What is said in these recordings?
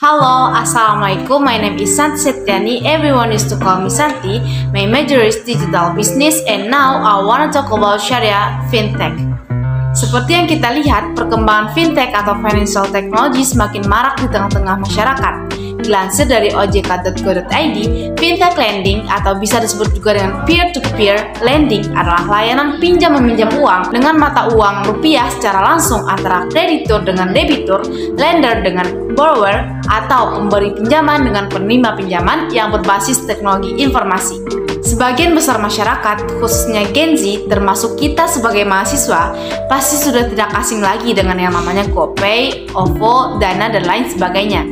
Hello, Assalamualaikum. My name is Santi Septiani. Everyone used to call me Santi. My major is digital business and now I want to talk about Sharia FinTech. Seperti yang kita lihat, perkembangan FinTech atau Financial Technology semakin marak di tengah-tengah masyarakat. Dilansir dari ojk.go.id, FinTech Lending atau bisa disebut juga dengan peer-to-peer lending adalah layanan pinjam-meminjam uang dengan mata uang rupiah secara langsung antara kreditur dengan debitur, lender dengan borrower, atau pemberi pinjaman dengan penerima pinjaman yang berbasis teknologi informasi. Sebagian besar masyarakat, khususnya Gen Z, termasuk kita sebagai mahasiswa, pasti sudah tidak asing lagi dengan yang namanya GoPay, OVO, Dana, dan lain sebagainya.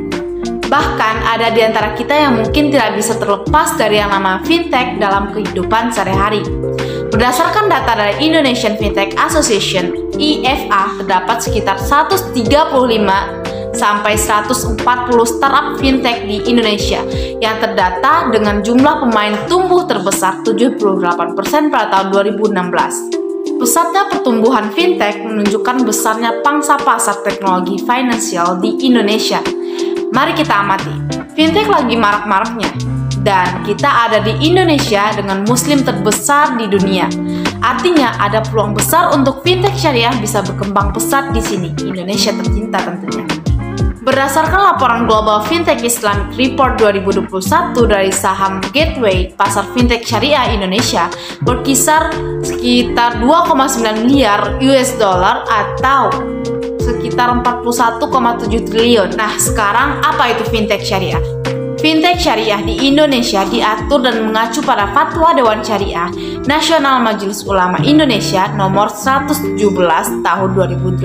Bahkan ada di antara kita yang mungkin tidak bisa terlepas dari yang nama fintech dalam kehidupan sehari-hari. Berdasarkan data dari Indonesian Fintech Association (IFA), terdapat sekitar 135 sampai 140 startup fintech di Indonesia yang terdata dengan jumlah pemain tumbuh terbesar 78% pada tahun 2016. Pesatnya pertumbuhan fintech menunjukkan besarnya pangsa pasar teknologi finansial di Indonesia. Mari kita amati, fintech lagi marak-maraknya, dan kita ada di Indonesia dengan muslim terbesar di dunia. Artinya ada peluang besar untuk fintech syariah bisa berkembang pesat di sini, Indonesia tercinta tentunya. Berdasarkan laporan Global Fintech Islamic Report 2021 dari saham Gateway, pasar fintech syariah Indonesia berkisar sekitar 2,9 miliar US dollar atau sekitar 41,7 triliun. Nah, sekarang apa itu fintech syariah? Fintech syariah di Indonesia diatur dan mengacu pada Fatwa Dewan Syariah Nasional Majelis Ulama Indonesia nomor 117 tahun 2018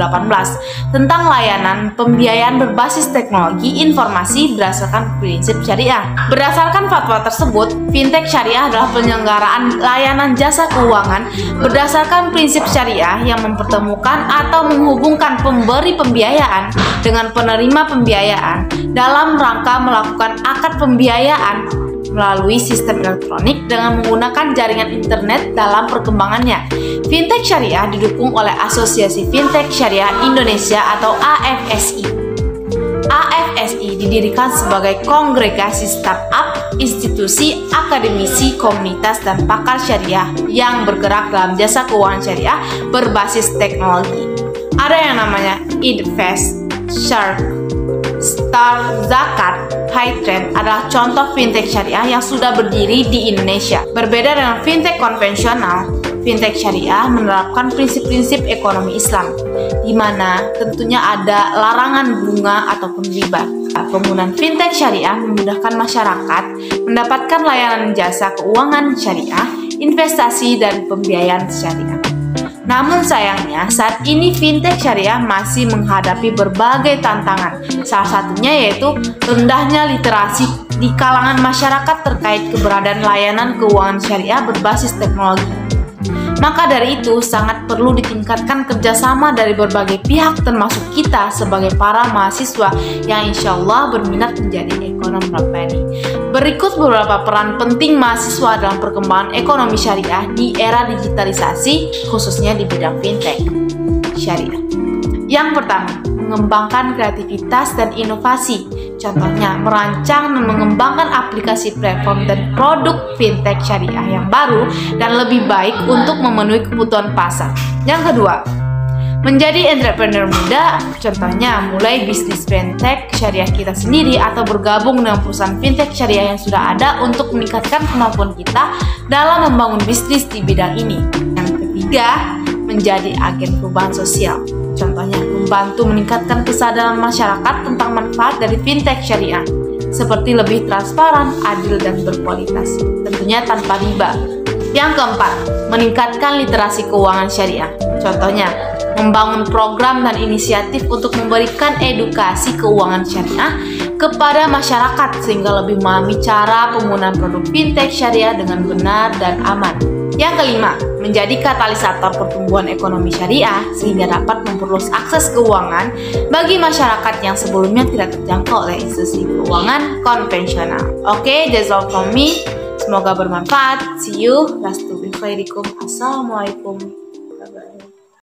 tentang layanan pembiayaan berbasis teknologi informasi berdasarkan prinsip syariah. Berdasarkan fatwa tersebut, fintech syariah adalah penyelenggaraan layanan jasa keuangan berdasarkan prinsip syariah yang mempertemukan atau menghubungkan pemberi pembiayaan dengan penerima pembiayaan dalam rangka melakukan akad pembiayaan melalui sistem elektronik dengan menggunakan jaringan internet dalam perkembangannya. Fintech syariah didukung oleh Asosiasi Fintech Syariah Indonesia atau AFSI. AFSI didirikan sebagai kongregasi startup, institusi, akademisi, komunitas, dan pakar syariah yang bergerak dalam jasa keuangan syariah berbasis teknologi. Ada yang namanya Idvest, Shark, Star Zakat, Hightrend adalah contoh fintech syariah yang sudah berdiri di Indonesia. Berbeda dengan fintech konvensional, fintech syariah menerapkan prinsip-prinsip ekonomi Islam, di mana tentunya ada larangan bunga ataupun riba. Penggunaan fintech syariah memudahkan masyarakat mendapatkan layanan jasa keuangan syariah, investasi, dan pembiayaan syariah. Namun sayangnya, saat ini fintech syariah masih menghadapi berbagai tantangan. Salah satunya yaitu rendahnya literasi di kalangan masyarakat terkait keberadaan layanan keuangan syariah berbasis teknologi. Maka dari itu, sangat perlu ditingkatkan kerjasama dari berbagai pihak termasuk kita sebagai para mahasiswa yang insya Allah berminat menjadi ekonom rabbani. Berikut beberapa peran penting mahasiswa dalam perkembangan ekonomi syariah di era digitalisasi, khususnya di bidang fintech syariah. Yang pertama, mengembangkan kreativitas dan inovasi. Contohnya, merancang dan mengembangkan aplikasi platform dan produk fintech syariah yang baru dan lebih baik untuk memenuhi kebutuhan pasar. Yang kedua, menjadi entrepreneur muda, contohnya mulai bisnis fintech syariah kita sendiri atau bergabung dengan perusahaan fintech syariah yang sudah ada untuk meningkatkan kemampuan kita dalam membangun bisnis di bidang ini. Yang ketiga, menjadi agen perubahan sosial. Contohnya, membantu meningkatkan kesadaran masyarakat tentang manfaat dari fintech syariah, seperti lebih transparan, adil, dan berkualitas, tentunya tanpa riba. Yang keempat, meningkatkan literasi keuangan syariah. Contohnya, membangun program dan inisiatif untuk memberikan edukasi keuangan syariah kepada masyarakat sehingga lebih memahami cara penggunaan produk fintech syariah dengan benar dan aman. Yang kelima, menjadi katalisator pertumbuhan ekonomi syariah sehingga dapat memperluas akses keuangan bagi masyarakat yang sebelumnya tidak terjangkau oleh institusi keuangan konvensional. Oke, that's all from me. Semoga bermanfaat. See you. Assalamualaikum.